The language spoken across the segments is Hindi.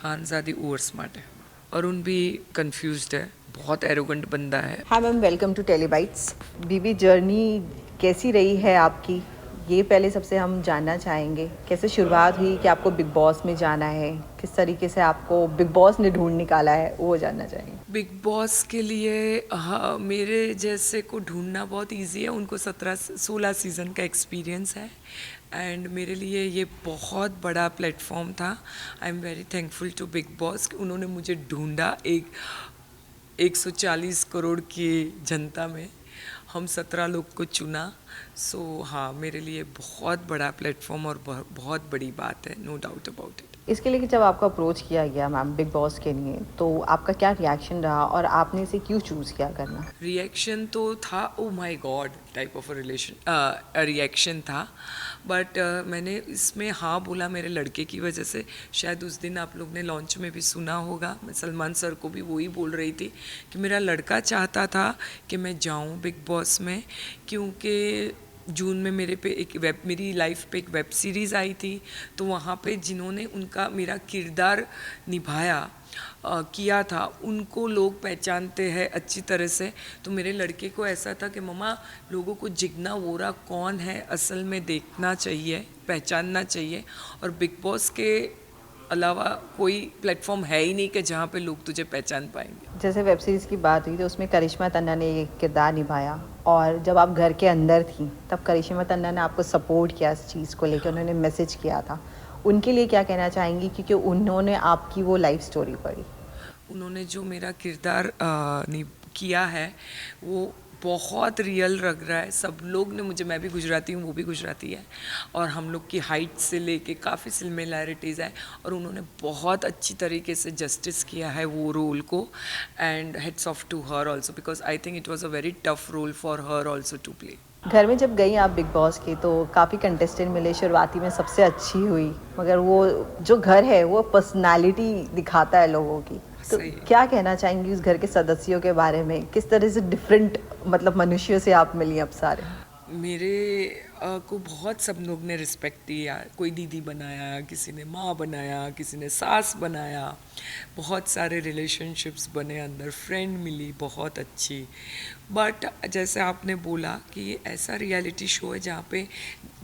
खानज़ादी ओवर स्मार्ट है। अरुण भी कंफ्यूज्ड है, बहुत एरोगेंट बंदा है। हाँ ma'am, welcome to Telebytes. BB journey कैसी रही है आपकी, ये पहले सबसे हम जानना चाहेंगे। कैसे शुरुआत हुई कि आपको बिग बॉस में जाना है, किस तरीके से आपको बिग बॉस ने ढूंढ निकाला है, वो जानना चाहेंगे। बिग बॉस के लिए हाँ, मेरे जैसे को ढूंढना बहुत इजी है। उनको 17-16 सीज़न का एक्सपीरियंस है एंड मेरे लिए ये बहुत बड़ा प्लेटफॉर्म था। I am very thankful to Bigg Boss कि उन्होंने मुझे ढूंढा। 140 करोड़ की जनता में हम 17 लोग को चुना। सो हाँ, मेरे लिए बहुत बड़ा प्लेटफॉर्म और बहुत बड़ी बात है, नो डाउट अबाउट इट। इसके लिए कि जब आपको अप्रोच किया गया मैम बिग बॉस के लिए, तो आपका क्या रिएक्शन रहा और आपने इसे क्यों चूज़ किया करना? रिएक्शन तो था, oh my God type of reaction था। बट मैंने इसमें हाँ बोला मेरे लड़के की वजह से। शायद उस दिन आप लोग ने लॉन्च में भी सुना होगा, मैं सलमान सर को भी वही बोल रही थी कि मेरा लड़का चाहता था कि मैं जाऊं बिग बॉस में, क्योंकि जून में मेरी लाइफ पे एक वेब सीरीज़ आई थी। तो वहाँ पे जिन्होंने उनका मेरा किरदार निभाया किया था, उनको लोग पहचानते हैं अच्छी तरह से। तो मेरे लड़के को ऐसा था कि मम्मा, लोगों को जिग्ना वोरा कौन है असल में देखना चाहिए, पहचानना चाहिए। और बिग बॉस के अलावा कोई प्लेटफॉर्म है ही नहीं कि जहाँ पे लोग तुझे पहचान पाएंगे। जैसे वेब सीरीज़ की बात हुई तो उसमें करिश्मा तन्ना ने ये किरदार निभाया, और जब आप घर के अंदर थी तब करिश्मा तन्ना ने आपको सपोर्ट किया इस चीज़ को लेकर, उन्होंने मैसेज किया था। उनके लिए क्या कहना चाहेंगी, क्योंकि उन्होंने आपकी वो लाइफ स्टोरी पढ़ी। उन्होंने जो मेरा किरदार किया है वो बहुत रियल लग रहा है। सब लोग ने मुझे, मैं भी गुजराती हूँ, वो भी गुजराती है, और हम लोग की हाइट से लेके काफ़ी सिमिलैरिटीज़ है, और उन्होंने बहुत अच्छी तरीके से जस्टिस किया है वो रोल को। And heads off to her also, because I think it was a very tough role for her also to play. घर में जब गई आप बिग बॉस के, तो काफ़ी कंटेस्टेंट मिले, शुरुआती में सबसे अच्छी हुई, मगर वो जो घर है वो पर्सनालिटी दिखाता है लोगों की। तो सही। क्या कहना चाहेंगी उस घर के सदस्यों के बारे में, किस तरह से डिफरेंट मतलब मनुष्यों से आप मिली अब सारे? मेरे को बहुत सब लोग ने रिस्पेक्ट दिया। कोई दीदी बनाया, किसी ने माँ बनाया, किसी ने सास बनाया। बहुत सारे रिलेशनशिप्स बने, अंदर फ्रेंड मिली बहुत अच्छी। बट जैसे आपने बोला कि ये ऐसा रियलिटी शो है जहाँ पे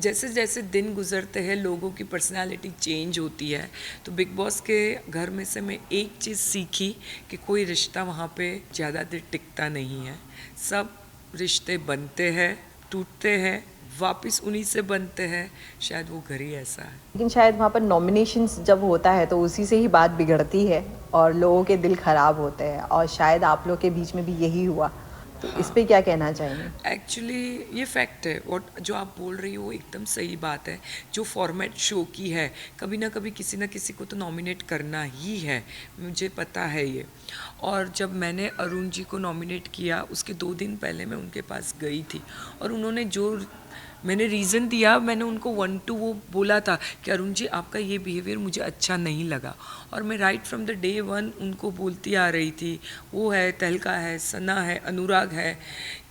जैसे जैसे दिन गुजरते हैं लोगों की पर्सनालिटी चेंज होती है। तो बिग बॉस के घर में से मैं एक चीज़ सीखी कि कोई रिश्ता वहाँ पे ज़्यादा देर टिकता नहीं है। सब रिश्ते बनते हैं, टूटते हैं, वापस उन्हीं से बनते हैं। शायद वो घर ही ऐसा है। लेकिन शायद वहाँ पर नॉमिनेशंस जब होता है तो उसी से ही बात बिगड़ती है और लोगों के दिल खराब होते हैं, और शायद आप लोग के बीच में भी यही हुआ। तो इस पे क्या कहना चाहेंगे? एक्चुअली ये फैक्ट है, और जो आप बोल रही हो एकदम सही बात है। जो फॉर्मेट शो की है, कभी ना कभी किसी ना किसी को तो नॉमिनेट करना ही है, मुझे पता है ये। और जब मैंने अरुण जी को नॉमिनेट किया, उसके 2 दिन पहले मैं उनके पास गई थी, और उन्होंने जो मैंने रीज़न दिया, मैंने उनको 1 टू वो बोला था कि अरुण जी आपका ये बिहेवियर मुझे अच्छा नहीं लगा। और मैं राइट फ्रॉम द डे 1 उनको बोलती आ रही थी, वो है तहलका है, सना है, अनुराग है,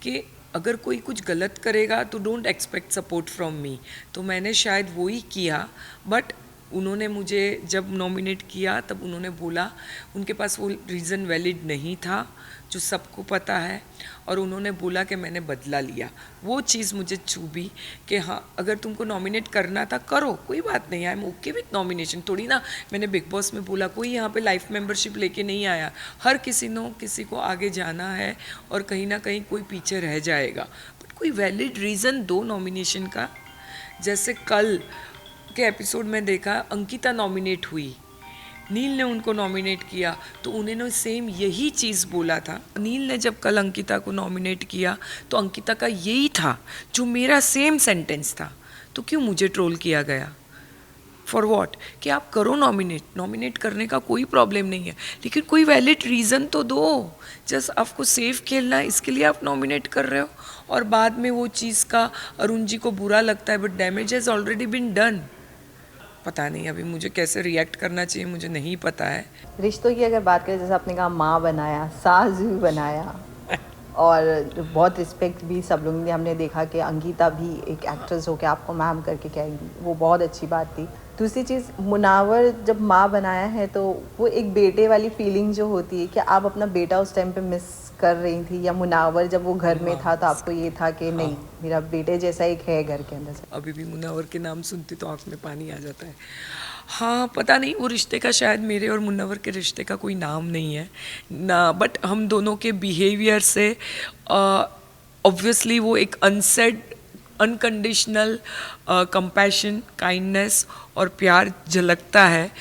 कि अगर कोई कुछ गलत करेगा तो don't expect support from me. तो मैंने शायद वो ही किया। बट उन्होंने मुझे जब नॉमिनेट किया तब उन्होंने बोला, उनके पास वो रीज़न वैलिड नहीं था जो सबको पता है, और उन्होंने बोला कि मैंने बदला लिया। वो चीज़ मुझे चुभी कि हाँ, अगर तुमको नॉमिनेट करना था करो, कोई बात नहीं, I am okay with nomination. थोड़ी ना मैंने बिग बॉस में बोला कोई यहाँ पे लाइफ मेंबरशिप लेके नहीं आया। हर किसी को आगे जाना है, और कहीं ना कहीं कोई पीछे रह जाएगा। बट कोई वैलिड रीज़न दो नॉमिनेशन का। जैसे कल के एपिसोड में देखा, अंकिता नॉमिनेट हुई, नील ने उनको नॉमिनेट किया, तो उन्होंने सेम यही चीज़ बोला था। नील ने जब कल अंकिता को नॉमिनेट किया तो अंकिता का यही था जो मेरा सेम सेंटेंस था। तो क्यों मुझे ट्रोल किया गया? For what? कि आप करो नॉमिनेट करने का कोई प्रॉब्लम नहीं है, लेकिन कोई वैलिड रीज़न तो दो। जस्ट आपको सेफ खेलना है, इसके लिए आप नॉमिनेट कर रहे हो, और बाद में वो चीज़ का अरुण जी को बुरा लगता है, but damage has already been done. पता नहीं अभी मुझे कैसे रिएक्ट करना चाहिए, मुझे नहीं पता है। रिश्तों की अगर बात करें, जैसे आपने कहा माँ बनाया, सास भी बनाया, और बहुत रिस्पेक्ट भी सब लोगों ने, हमने देखा कि अंकिता भी एक एक्ट्रेस होकर आपको मैम करके कहेंगी, वो बहुत अच्छी बात थी। दूसरी चीज़, मुनावर जब माँ बनाया है तो वो एक बेटे वाली फीलिंग जो होती है, क्या आप अपना बेटा उस टाइम पे मिस कर रही थी, या मुनावर जब वो घर में था तो आपको ये था कि नहीं, मेरा बेटे जैसा एक है घर के अंदर से? अभी भी मुन्नावर के नाम सुनती तो आँख में पानी आ जाता है। हाँ, पता नहीं वो रिश्ते का, शायद मेरे और मुन्नावर के रिश्ते का कोई नाम नहीं है ना, बट हम दोनों के बिहेवियर से ऑब्वियसली वो एक अनसेड अनकंडीशनल कंपैशन, काइंडनेस और प्यार झलकता है।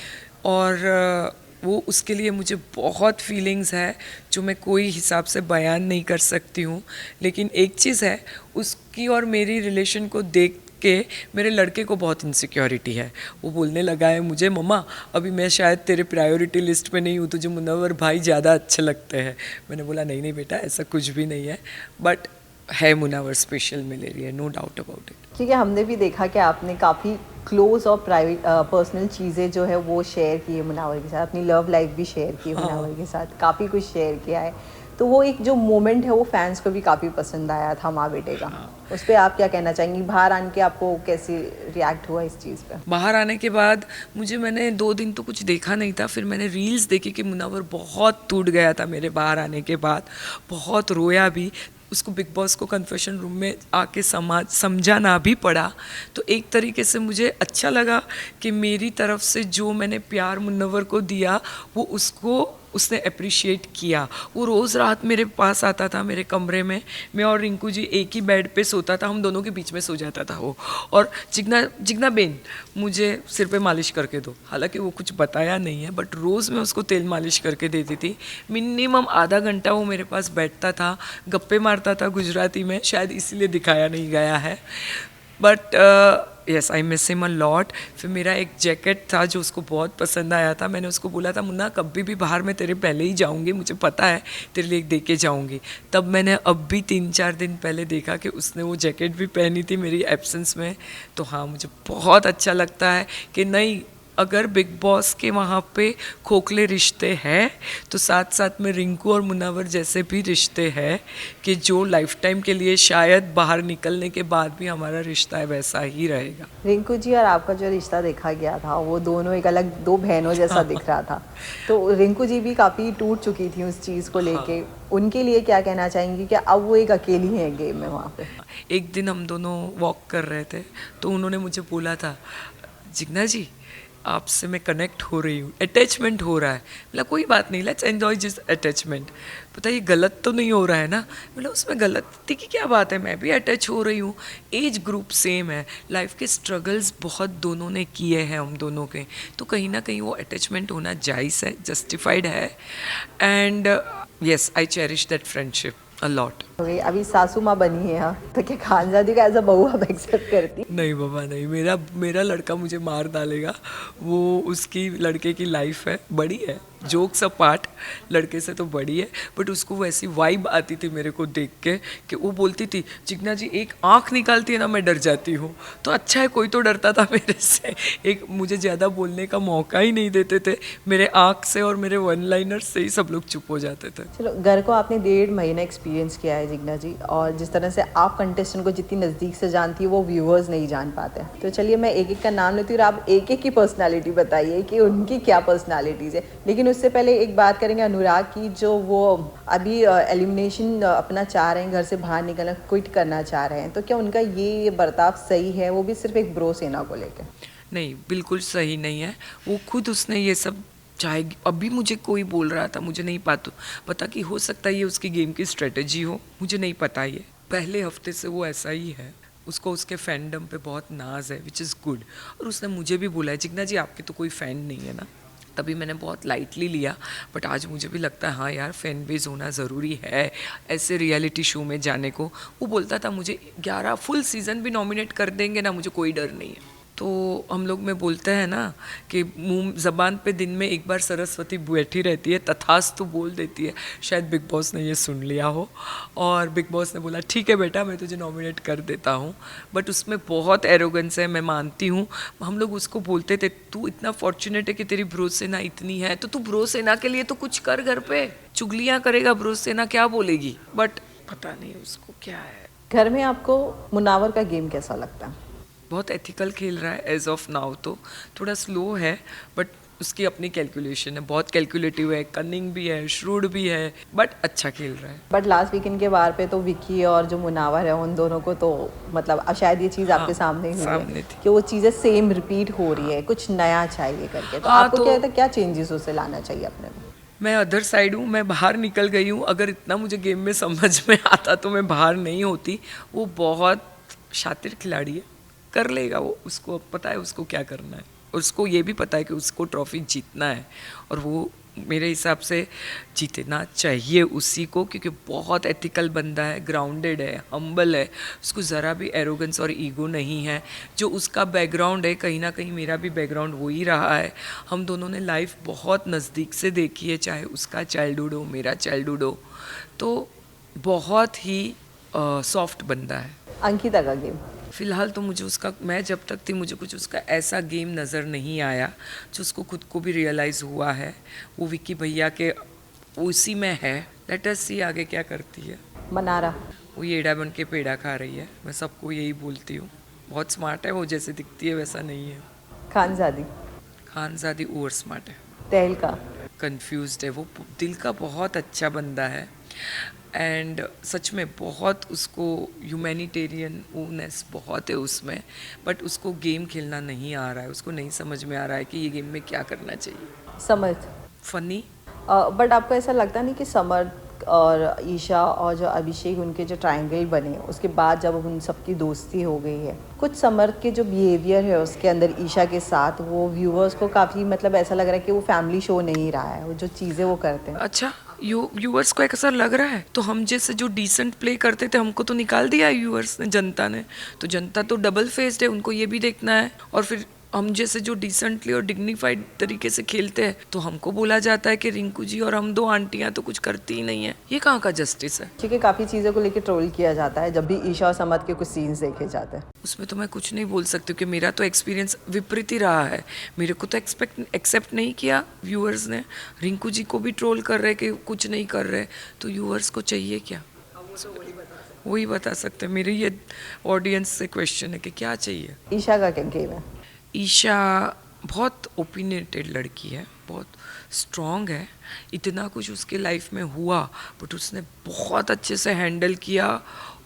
और वो उसके लिए मुझे बहुत फीलिंग्स है जो मैं कोई हिसाब से बयान नहीं कर सकती हूँ। लेकिन एक चीज़ है, उसकी और मेरी रिलेशन को देख के मेरे लड़के को बहुत इनसिक्योरिटी है। वो बोलने लगा है मुझे, मम्मा अभी मैं शायद तेरे प्रायोरिटी लिस्ट में नहीं हूँ, तुझे मुनव्वर भाई ज़्यादा अच्छे लगते हैं। मैंने बोला नहीं नहीं बेटा, ऐसा कुछ भी नहीं है, बट है मुनव्वर स्पेशल मेरे लिए, नो डाउट अबाउट इट। ठीक है, हमने भी देखा कि आपने काफ़ी क्लोज और प्राइवेट पर्सनल चीज़ें जो है वो शेयर की है मुनावर के साथ, अपनी लव लाइफ भी शेयर की है मुनावर के साथ, काफ़ी कुछ शेयर किया है। तो वो एक जो मोमेंट है वो फैंस को भी काफ़ी पसंद आया था माँ बेटे का। उस पर आप क्या कहना चाहेंगी? बाहर आने के आपको कैसे रिएक्ट हुआ इस चीज़ पे? बाहर आने के बाद मैंने 2 दिन तो कुछ देखा नहीं था, फिर मैंने रील्स देखी कि मुनव्वर बहुत टूट गया था मेरे बाहर आने के बाद, बहुत रोया भी। उसको बिग बॉस को कन्फेशन रूम में आके समझाना भी पड़ा। तो एक तरीके से मुझे अच्छा लगा कि मेरी तरफ से जो मैंने प्यार मुनव्वर को दिया वो उसने अप्रिशिएट किया। वो रोज़ रात मेरे पास आता था, मेरे कमरे में, मैं और रिंकू जी एक ही बेड पे सोता था, हम दोनों के बीच में सो जाता था वो। और जिग्ना बेन मुझे सिर पे मालिश करके दो, हालांकि वो कुछ बताया नहीं है, बट रोज़ मैं उसको तेल मालिश करके देती थी। मिनिमम आधा घंटा वो मेरे पास बैठता था, गप्पे मारता था गुजराती में, शायद इसलिए दिखाया नहीं गया है, but yes I miss him a lot. फिर मेरा एक जैकेट था जो उसको बहुत पसंद आया था, मैंने उसको बोला था मुन्ना कभी भी बाहर मैं तेरे पहले ही जाऊंगी, मुझे पता है तेरे लिए दे के जाऊंगी। तब मैंने अब भी 3-4 दिन पहले देखा कि उसने वो जैकेट भी पहनी थी मेरी एब्सेंस में। तो हाँ, मुझे बहुत अच्छा लगता है कि नहीं, अगर बिग बॉस के वहाँ पे खोखले रिश्ते हैं तो साथ साथ में रिंकू और मुनव्वर जैसे भी रिश्ते हैं कि जो लाइफ टाइम के लिए, शायद बाहर निकलने के बाद भी हमारा रिश्ता है वैसा ही रहेगा। रिंकू जी और आपका जो रिश्ता देखा गया था वो दोनों एक अलग दो बहनों जैसा दिख रहा था। तो रिंकू जी भी काफ़ी टूट चुकी थी उस चीज़ को लेके। उनके लिए क्या कहना चाहेंगी कि अब वो एक अकेली हैं गेम में वहाँ पे? एक दिन हम दोनों वॉक कर रहे थे तो उन्होंने मुझे बोला था, जिग्ना जी आपसे मैं कनेक्ट हो रही हूँ, अटैचमेंट हो रहा है। मतलब कोई बात नहीं, लेट्स एंजॉय जिस अटैचमेंट। पता ये गलत तो नहीं हो रहा है ना? मतलब उसमें गलती की क्या बात है, मैं भी अटैच हो रही हूँ, एज ग्रुप सेम है, लाइफ के स्ट्रगल्स बहुत दोनों ने किए हैं हम दोनों के, तो कहीं ना कहीं वो अटैचमेंट होना जायज़ है, जस्टिफाइड है। And yes, I cherish that friendship a lot. अभी सासू माँ बनी है, हाँ, तो क्या खानजादी का एज अ बहू आप एक्सेप्ट करती? नहीं बाबा नहीं, मेरा लड़का मुझे मार डालेगा। वो उसकी लड़के की लाइफ है, बड़ी है, जोक्स अपार्ट, लड़के से तो बड़ी है, बट उसको वैसी वाइब आती थी मेरे को देख के कि वो बोलती थी जिग्ना जी एक आँख निकालती है ना मैं डर जाती हूँ। तो अच्छा है कोई तो डरता था मेरे से, एक मुझे ज़्यादा बोलने का मौका ही नहीं देते थे, मेरे आँख से और मेरे वन लाइनर से ही सब लोग चुप हो जाते थे। चलो, घर को आपने 1.5 महीना एक्सपीरियंस किया है जिग्ना जी, और जिस तरह से आप कंटेस्टेंट को जितनी नज़दीक से जानती है वो व्यूअर्स नहीं जान पाते। तो चलिए मैं एक एक का नाम लेती हूँ और आप एक एक की पर्सनालिटी बताइए कि उनकी क्या पर्सनालिटीज़ है। लेकिन उससे पहले एक बात करेंगे अनुराग की, जो वो अभी एलिमिनेशन अपना चाह रहे हैं, घर से बाहर निकलना, क्विट करना चाह रहे हैं, तो क्या उनका ये बर्ताव सही है? वो भी सिर्फ एक ब्रो सेना को लेकर। नहीं, बिल्कुल सही नहीं है। वो खुद उसने ये सब चाहेगी। अभी मुझे कोई बोल रहा था, मुझे नहीं पता कि हो सकता है ये उसकी गेम की स्ट्रेटजी हो, मुझे नहीं पता। ये पहले हफ्ते से वो ऐसा ही है, उसको उसके फैंडम पे बहुत नाज है, विच इज़ गुड। और उसने मुझे भी बोला है जिग्ना जी आपके तो कोई फ़ैन नहीं है ना, तभी मैंने बहुत लाइटली लिया, बट आज मुझे भी लगता है हाँ यार, फैन बेस होना ज़रूरी है ऐसे रियलिटी शो में जाने को। वो बोलता था मुझे 11 फुल सीज़न भी नॉमिनेट कर देंगे ना, मुझे कोई डर नहीं है। तो हम लोग में बोलते हैं ना कि मुंह ज़बान पे दिन में एक बार सरस्वती बैठी रहती है, तथास्तु बोल देती है। शायद बिग बॉस ने ये सुन लिया हो और बिग बॉस ने बोला ठीक है बेटा मैं तुझे नॉमिनेट कर देता हूँ, बट उसमें बहुत एरोगेंस है, मैं मानती हूँ। हम लोग उसको बोलते थे तू इतना फॉर्चुनेट है कि तेरी ब्रो सेना इतनी है, तो तू ब्रो सेना के लिए तो कुछ कर, घर पे चुगलियाँ करेगा, ब्रो सेना क्या बोलेगी, बट पता नहीं उसको क्या है। घर में आपको मुनावर का गेम कैसा लगता है? बहुत एथिकल खेल रहा है एज ऑफ नाउ। तो थोड़ा स्लो है बट उसकी अपनी कैलकुलेशन है, बहुत कैलकुलेटिव है, कनिंग भी है, श्रूड भी है, बट अच्छा खेल रहा है। बट लास्ट वीकेंड के बार पे तो विक्की और जो मुनावर है उन दोनों को तो मतलब अब शायद ये चीज़ आपके सामने ही हुई सामने है थी। कि वो चीज़ें सेम रिपीट हो रही है, कुछ नया चाहिए करके। तो हाँ, आपको तो क्या लगता है क्या चेंजेस उसे लाना चाहिए अपने में? मैं अदर साइड हूँ, मैं बाहर निकल गई हूँ। अगर इतना मुझे गेम में समझ में आता तो मैं बाहर नहीं होती। वो बहुत शातिर खिलाड़ी है, कर लेगा वो, उसको पता है उसको क्या करना है, उसको ये भी पता है कि उसको ट्रॉफी जीतना है। और वो मेरे हिसाब से जीतना चाहिए उसी को, क्योंकि बहुत एथिकल बंदा है, ग्राउंडेड है, हम्बल है, उसको ज़रा भी एरोगेंस और ईगो नहीं है। जो उसका बैकग्राउंड है, कहीं ना कहीं मेरा भी बैकग्राउंड वो ही रहा है। हम दोनों ने लाइफ बहुत नज़दीक से देखी है, चाहे उसका चाइल्डहुड हो, मेरा चाइल्डहुड हो। तो बहुत ही सॉफ्ट बंदा है। अंकिता का गेम फ़िलहाल तो मुझे उसका, मैं जब तक थी मुझे कुछ उसका ऐसा गेम नज़र नहीं आया जो उसको खुद को भी रियलाइज़ हुआ है। वो विक्की भैया के उसी में है। लेट अस सी आगे क्या करती है। मनारा वो येड़ा बन के पेड़ा खा रही है, मैं सबको यही बोलती हूँ। बहुत स्मार्ट है वो, जैसे दिखती है वैसा नहीं है। खानजादी खानजादी ओवर स्मार्ट है, तहलका कंफ्यूज्ड है। वो दिल का बहुत अच्छा बंदा है एंड सच में बहुत उसको ह्यूमैनिटेरियन ऊनेस बहुत है उसमें। बट उसको गेम खेलना नहीं आ रहा है, उसको नहीं समझ में आ रहा है कि ये गेम में क्या करना चाहिए। समर्थ। फनी। बट आपको ऐसा लगता नहीं कि समर्थ और ईशा और जो अभिषेक उनके जो ट्रायंगल बने उसके बाद जब उन सबकी दोस्ती हो गई है, कुछ समर्थ के जो बिहेवियर है उसके अंदर ईशा के साथ, वो व्यूअर्स को काफ़ी मतलब ऐसा लग रहा है कि वो फैमिली शो नहीं रहा है, वो जो चीज़ें वो करते हैं। अच्छा, व्यूअर्स को ऐसा लग रहा है? तो हम जैसे जो डिसेंट प्ले करते थे हमको तो निकाल दिया है व्यूअर्स ने, जनता ने। तो जनता तो डबल फेस्ड है, उनको ये भी देखना है। और फिर हम जैसे जो डिसेंटली और डिग्निफाइड तरीके से खेलते हैं तो हमको बोला जाता है कि रिंकू जी और हम दो आंटियां तो कुछ करती ही नहीं है। ये कहाँ का जस्टिस है? ठीक है, काफ़ी चीज़ों को लेकर ट्रोल किया जाता है जब भी ईशा और समर्थ के कुछ सीन्स देखे जाते हैं। उसमें तो मैं कुछ नहीं बोल सकती क्योंकि मेरा तो एक्सपीरियंस विपरीत ही रहा है। मेरे को तो एक्सेप्ट नहीं किया व्यूअर्स ने। रिंकू जी को भी ट्रोल कर रहे कि कुछ नहीं कर रहे, तो व्यूअर्स को चाहिए क्या? वही बता सकते हैं। मेरे ये ऑडियंस से क्वेश्चन है कि क्या चाहिए। ईशा का क्या गेम है? ईशा बहुत ओपिनियटेड लड़की है, बहुत स्ट्रॉन्ग है। इतना कुछ उसके लाइफ में हुआ बट उसने बहुत अच्छे से हैंडल किया।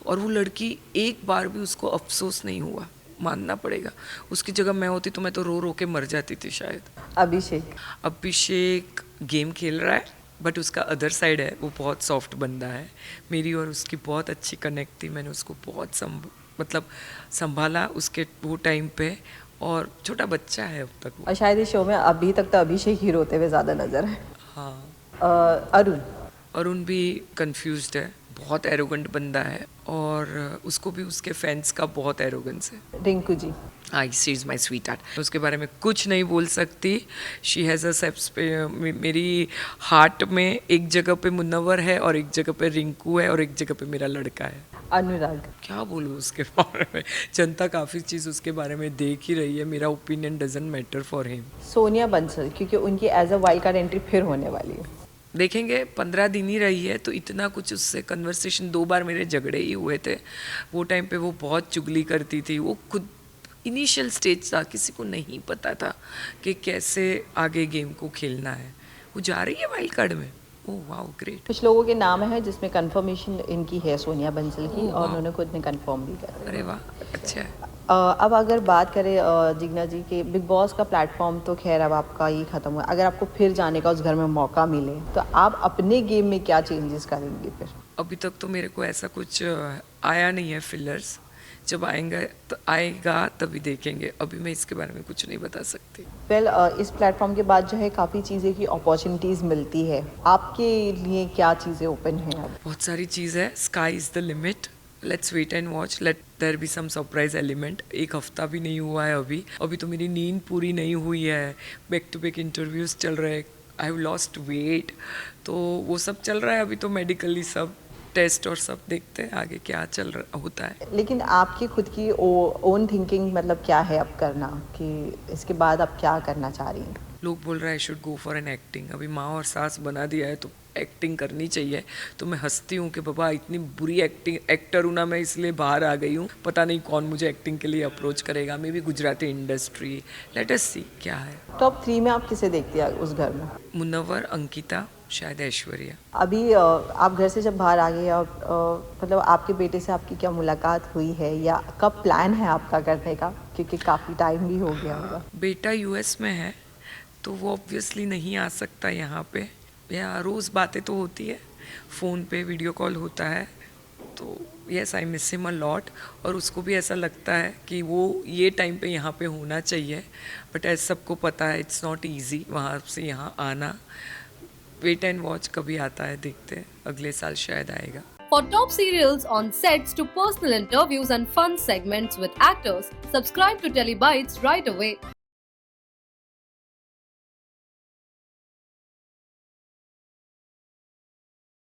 और वो लड़की एक बार भी उसको अफसोस नहीं हुआ, मानना पड़ेगा। उसकी जगह मैं होती तो मैं तो रो रो के मर जाती थी शायद। अभिषेक अभिषेक गेम खेल रहा है बट उसका अदर साइड है, वो बहुत सॉफ्ट बंदा है। मेरी और उसकी बहुत अच्छी कनेक्ट थी, मैंने उसको बहुत मतलब संभाला उसके वो टाइम पे। और छोटा बच्चा है अब तक वो। और शायद इस शो में अभी तक तो अभिषेक ही रोते हुए ज़्यादा नजर है। हाँ, अरुण अरुण भी कंफ्यूज्ड है, बहुत एरोगेंट बंदा है और उसको भी उसके फैंस का बहुत एरोगेंस है। Rinku ji I she is my sweetheart. उसके बारे में कुछ नहीं बोल सकती। शी हैज़ अ सेप्स पे, मेरी हार्ट में एक जगह पे मुन्नवर है और एक जगह पे रिंकू है और एक जगह पे मेरा लड़का है। अनुराग क्या बोलूँ उसके बारे में, जनता काफ़ी चीज़ उसके बारे में देख ही रही है। मेरा opinion doesn't matter for him. Sonia Bansal क्योंकि उनकी as a wild card entry फिर होने वाली है। देखेंगे, 15 दिन ही रही है तो इतना कुछ उससे कन्वर्सेशन, 2 बार मेरे झगड़े ही हुए थे। वो टाइम पे वो बहुत चुगली करती थी। वो खुद इनिशियल स्टेज था, किसी को नहीं पता था कि कैसे आगे गेम को खेलना है। वो जा रही है वाइल्ड कार्ड में। Oh wow, great. कुछ लोगों के नाम है जिसमें कंफर्मेशन इनकी है सोनिया बंसल की, ओह, और वाह। उन्होंने खुद ने कंफर्म भी कर अरे वाह, अच्छा है। अब अगर बात करें जिग्ना जी के बिग बॉस का प्लेटफॉर्म, तो खैर अब आपका ये ख़त्म हुआ। अगर आपको फिर जाने का उस घर में मौका मिले तो आप अपने गेम में क्या चेंजेस करेंगे फिर? अभी तक तो मेरे को ऐसा कुछ आया नहीं है फिलर्स। जब आएगा तभी देखेंगे। अभी मैं इसके बारे में कुछ नहीं बता सकती। वेल इस प्लेटफॉर्म के बाद जो है काफ़ी चीज़ें की अपॉर्चुनिटीज़ मिलती है, आपके लिए क्या चीज़ें ओपन हैं अब? बहुत सारी चीज़ है, sky is the limit. Let's wait and watch, let there be some surprise element. एक हफ्ता भी नहीं हुआ है अभी तो मेरी नींद पूरी नहीं हुई है। बैक टू बैक इंटरव्यूज़ चल रहे हैं, आई हैव लॉस्ट वेट, तो वो सब चल रहा है अभी तो। मेडिकली सब टेस्ट और सब देखते हैं आगे क्या चल रहा होता है। लेकिन आपकी खुद की ओन थिंकिंग मतलब क्या है अब करना, कि इसके बाद आप क्या करना चाह रही हैं? लोग बोल रहे हैं I should go for an acting. अभी माँ और सास बना दिया है तो एक्टिंग करनी चाहिए। तो मैं हंसती हूँ कि बाबा इतनी बुरी एक्टर हूँ ना मैं, इसलिए बाहर आ गई हूँ। पता नहीं कौन मुझे एक्टिंग के लिए अप्रोच करेगा। Maybe Gujarati industry, let us see क्या है। टॉप 3 में आप किसे देखती हैं उस घर में? मुनव्वर, अंकिता, शायद ऐश्वर्या। अभी आप घर से जब बाहर आ गए और मतलब आपके बेटे से आपकी क्या मुलाकात हुई है या कब प्लान है आपका करने का, क्योंकि काफ़ी टाइम भी हो गया होगा? बेटा यूएस में है तो वो ऑब्वियसली नहीं आ सकता यहाँ पे। या रोज़ बातें तो होती है, फ़ोन पे वीडियो कॉल होता है। तो yes I miss him a lot. और उसको भी ऐसा लगता है कि वो ये टाइम पे यहाँ पे होना चाहिए। बट ऐसा सबको पता है इट्स नॉट ईजी वहाँ से यहाँ आना। वेट एंड वॉच कभी आता है, देखते हैं, अगले साल शायद आएगा। For top serials on sets to personal interviews and fun segments with actors, subscribe to Telebytes right away.